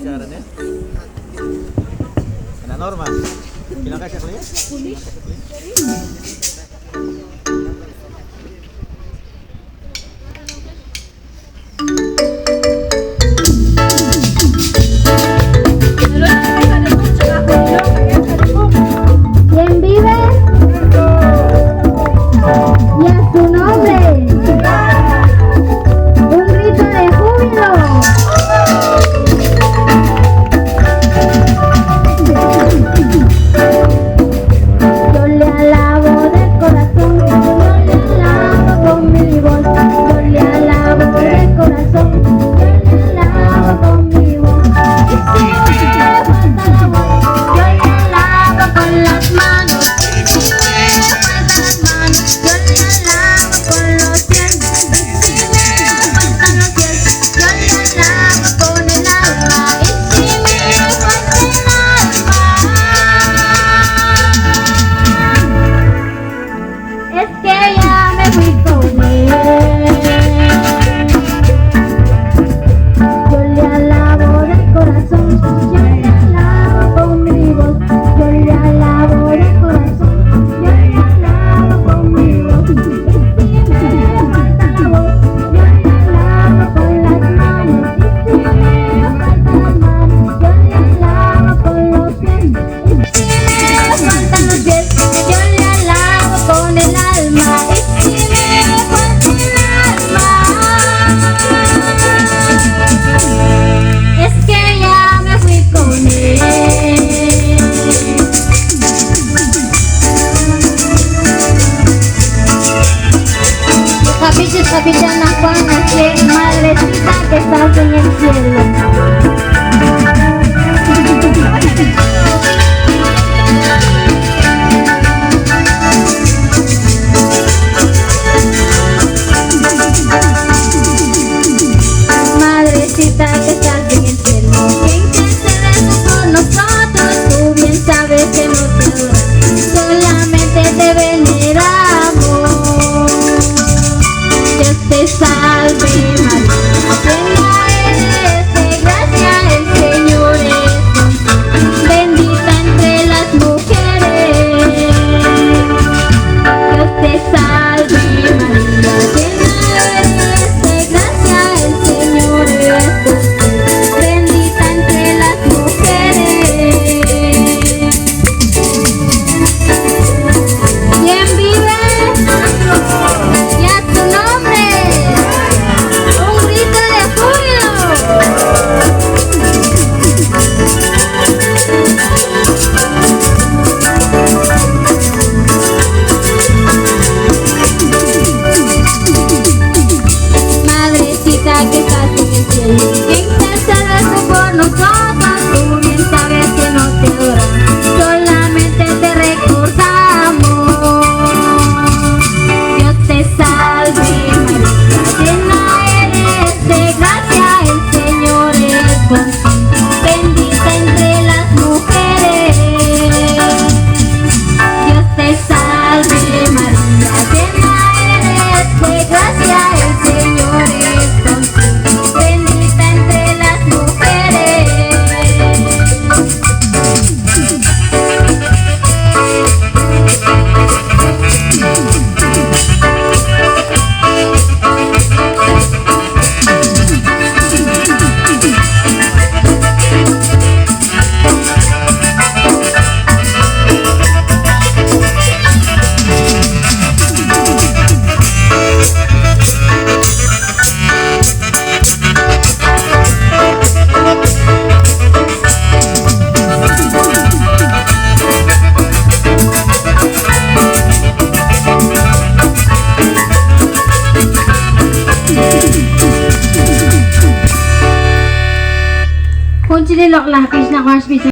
Sharon ya. Ana Norma. Bilang ka siya kuya? ¿Quién vive? Y a su nombre. Un grito de júbilo. Yo le alabo de corazón, yo le alabo con mi voz. Yo le alabo de corazón, yo le alabo con mi voz. Y si me falta la voz, yo le alabo con las manos. Y si me faltan las manos, yo le alabo con los pies. Y si me faltan los pies, yo le alabo con el alma. Y si me falta el alma, es que ya me fui con él. Yo le alabo de corazón, yo le alabo con mi voz. Yo le alabo de corazón, yo le alabo con mi voz. Y si me falta la voz, yo le alabo con las manos. Y si me faltan las manos, yo le alabo con los pies. Y si me faltan los pies, yo le alabo con el alma. Y si me falta el alma, es que ya me fui con él. Capiches, capitana Juana, que madrecita que estás en el cielo. Madrecita que estás en el cielo, que intercedes por nosotros, tú bien sabes que no te adoramos, solamente te veneramos. Dios te salve María, llena eres de gracia, el Señor es contigo, bendita entre las mujeres. Dios te salve María, llena eres de gracia, el Señor es contigo, bendita entre las mujeres. ¿Quién vive? Y a tu nombre, un grito de júbilo. Madrecita que estás en el cielo, que intercedes por nosotros, tú bien sabes que no te adoramos, solamente te recordamos. Dios te salve María, llena eres de gracia, el Señor es contigo, bendita entre las mujeres. Dios te salve María, llena eres de gracia, el Señor es contigo, bendita entre las mujeres. Kung sinilok lapis na